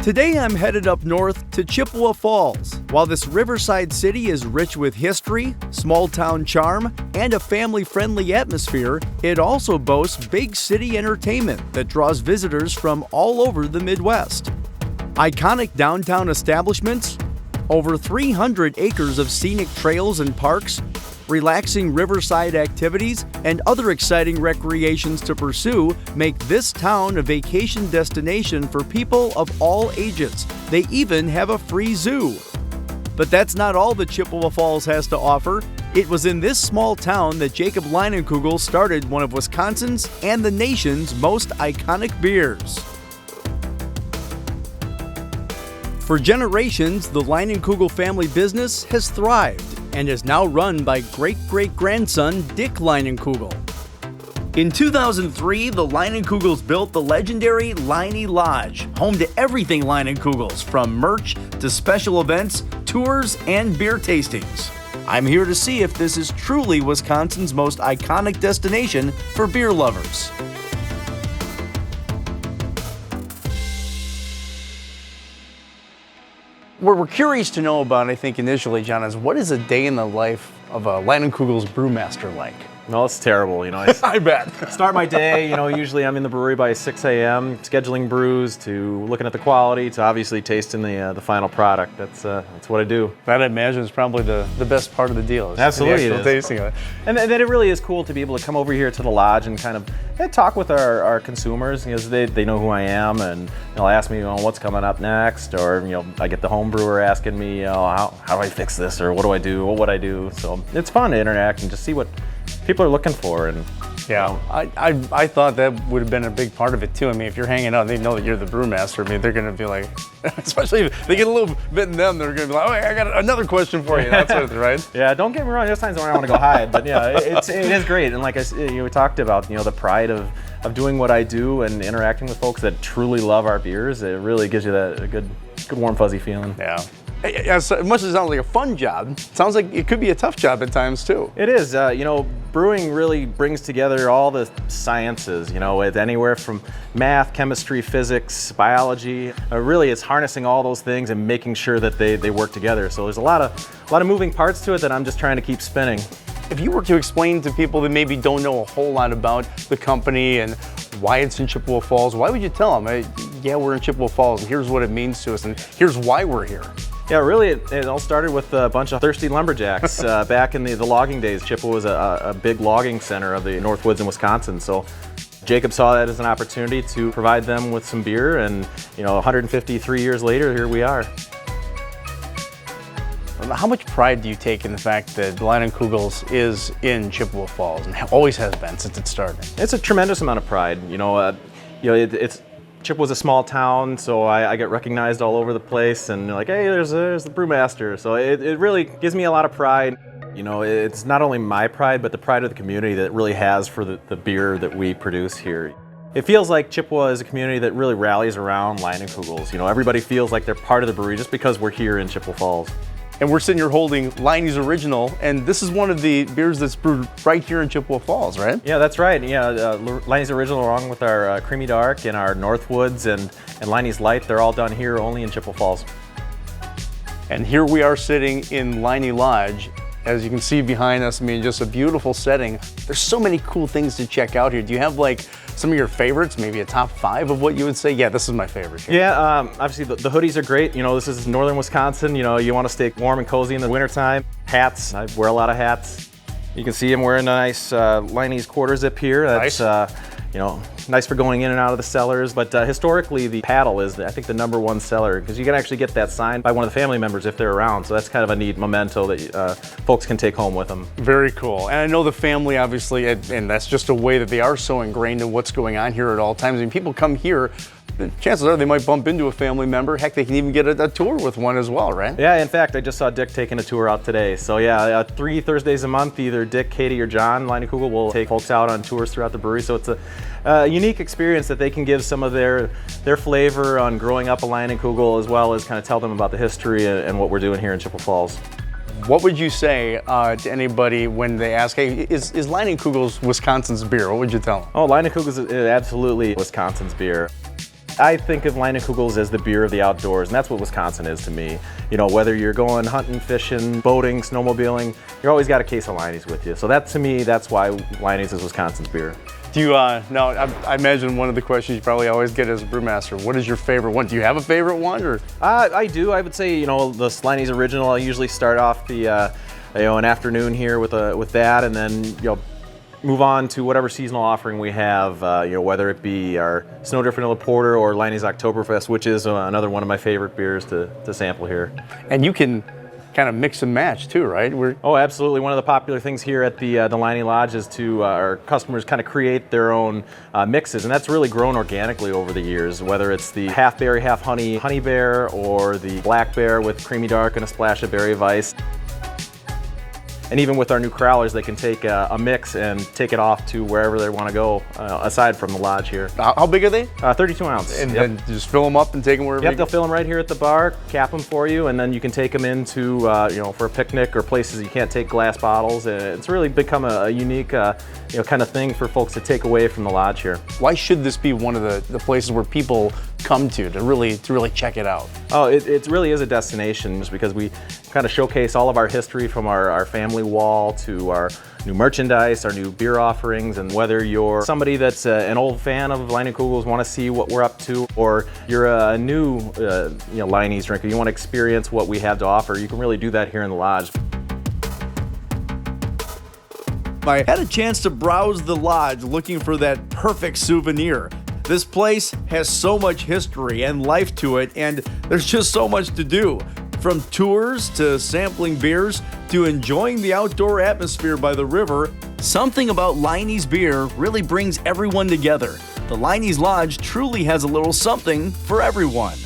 Today I'm headed up north to Chippewa Falls. While this riverside city is rich with history, small-town charm, and a family-friendly atmosphere, it also boasts big city entertainment that draws visitors from all over the Midwest. Iconic downtown establishments, over 300 acres of scenic trails and parks, relaxing riverside activities, and other exciting recreations to pursue make this town a vacation destination for people of all ages. They even have a free zoo. But that's not all that Chippewa Falls has to offer. It was in this small town that Jacob Leinenkugel started one of Wisconsin's and the nation's most iconic beers. For generations, the Leinenkugel family business has thrived and is now run by great-great-grandson Dick Leinenkugel. In 2003, the Leinenkugels built the legendary Leinie Lodge, home to everything Leinenkugels, from merch to special events, tours, and beer tastings. I'm here to see if this is truly Wisconsin's most iconic destination for beer lovers. What we're curious to know about, I think, initially, John, is what is a day in the life of a Leinenkugel's brewmaster like? No, it's terrible, you know. I bet. Start my day, you know, usually I'm in the brewery by 6 a.m., scheduling brews, to looking at the quality, to obviously tasting the final product. That's what I do. That, I imagine, is probably the best part of the deal. Absolutely, the actual tasting of it. And then it really is cool to be able to come over here to the lodge and kind of talk with our consumers, because they know who I am, and they'll ask me, you know, what's coming up next, or, you know, I get the home brewer asking me, you know, how do I fix this, or what do I do, what would I do? So it's fun to interact and just see what people are looking for. And yeah, I thought that would have been a big part of it too. I mean, if you're hanging out and they know that you're the brewmaster, I mean, they're going to be like, especially if they get a little bit in them, they're going to be like, oh, I got another question for you. That's what, right? Yeah, don't get me wrong. There's times when I want to go hide, but yeah, it is great. And like we talked about, you know, the pride of doing what I do and interacting with folks that truly love our beers. It really gives you that a good warm fuzzy feeling. Yeah. As much as it sounds like a fun job, it sounds like it could be a tough job at times too. It is. You know, brewing really brings together all the sciences, you know, with anywhere from math, chemistry, physics, biology. Really, it's harnessing all those things and making sure that they work together. So there's a lot of moving parts to it that I'm just trying to keep spinning. If you were to explain to people that maybe don't know a whole lot about the company and why it's in Chippewa Falls, why would you tell them, yeah, we're in Chippewa Falls and here's what it means to us and here's why we're here? Yeah, really, it all started with a bunch of thirsty lumberjacks back in the logging days. Chippewa was a big logging center of the Northwoods in Wisconsin. So Jacob saw that as an opportunity to provide them with some beer, and, you know, 153 years later, here we are. How much pride do you take in the fact that Leinenkugels is in Chippewa Falls and always has been since it started? It's a tremendous amount of pride. It's Chippewa's a small town, so I get recognized all over the place, and like, hey, there's the brewmaster. So it really gives me a lot of pride. You know, it's not only my pride, but the pride of the community that it really has for the beer that we produce here. It feels like Chippewa is a community that really rallies around Leinenkugels. You know, everybody feels like they're part of the brewery just because we're here in Chippewa Falls. And we're sitting here holding Leinie's Original, and this is one of the beers that's brewed right here in Chippewa Falls, right? Yeah, that's right. Yeah, Leinie's Original, along with our Creamy Dark and our Northwoods and Leinie's Light, they're all done here only in Chippewa Falls. And here we are sitting in Leinie Lodge. As you can see behind us, I mean, just a beautiful setting. There's so many cool things to check out here. Do you have like some of your favorites, maybe a top 5 of what you would say? Yeah, this is my favorite here. Yeah, obviously the hoodies are great. You know, this is northern Wisconsin. You know, you want to stay warm and cozy in the wintertime. Hats, I wear a lot of hats. You can see I'm wearing a nice Leinie's quarter zip here. That's nice. You know, nice for going in and out of the cellars. But historically, the paddle is, I think, the #1 seller, because you can actually get that signed by one of the family members if they're around. So that's kind of a neat memento that folks can take home with them. Very cool. And I know the family, obviously, and that's just a way that they are so ingrained in what's going on here at all times. I mean, people come here, the chances are they might bump into a family member. Heck, they can even get a tour with one as well, right? Yeah, in fact, I just saw Dick taking a tour out today. So yeah, 3 Thursdays a month, either Dick, Katie, or John Leinenkugel will take folks out on tours throughout the brewery. So it's a unique experience that they can give some of their flavor on growing up a Leinenkugel, as well as kind of tell them about the history and what we're doing here in Chippewa Falls. What would you say to anybody when they ask, hey, is Leinenkugels Wisconsin's beer? What would you tell them? Oh, Leinenkugels is absolutely Wisconsin's beer. I think of Leinenkugel's as the beer of the outdoors, and that's what Wisconsin is to me. You know, whether you're going hunting, fishing, boating, snowmobiling, you always got a case of Leinie's with you. So that, to me, that's why Leinie's is Wisconsin's beer. Do you, now, I imagine one of the questions you probably always get as a brewmaster, what is your favorite one? Do you have a favorite one? Or? I do. I would say, you know, the Leinie's Original, I usually start off the, you know, an afternoon here with that, and then, you know, move on to whatever seasonal offering we have, you know, whether it be our Snowdrift Vanilla Porter or Leinie's Oktoberfest, which is another one of my favorite beers to sample here. And you can kind of mix and match too, right? Oh, absolutely. One of the popular things here at the Leinie Lodge is to our customers kind of create their own mixes, and that's really grown organically over the years, whether it's the half berry, half honey bear, or the black bear with creamy dark and a splash of berry vice. And even with our new crowlers, they can take a mix and take it off to wherever they want to go, aside from the lodge here. How big are they? 32 ounce. And then just fill them up and take them wherever you Yep, they'll fill them right here at the bar, cap them for you, and then you can take them into, you know, for a picnic or places you can't take glass bottles. It's really become a unique, you know, kind of thing for folks to take away from the lodge here. Why should this be one of the places where people come to really check it out? Oh, it really is a destination, just because we kind of showcase all of our history from our family wall to our new merchandise, our new beer offerings, and whether you're somebody that's an old fan of Leinenkugel's, want to see what we're up to, or you're a new you know, Leinie's drinker, you want to experience what we have to offer, you can really do that here in the lodge. I had a chance to browse the lodge looking for that perfect souvenir. This place has so much history and life to it, and there's just so much to do. From tours to sampling beers to enjoying the outdoor atmosphere by the river, something about Leinie's beer really brings everyone together. The Leinie's Lodge truly has a little something for everyone.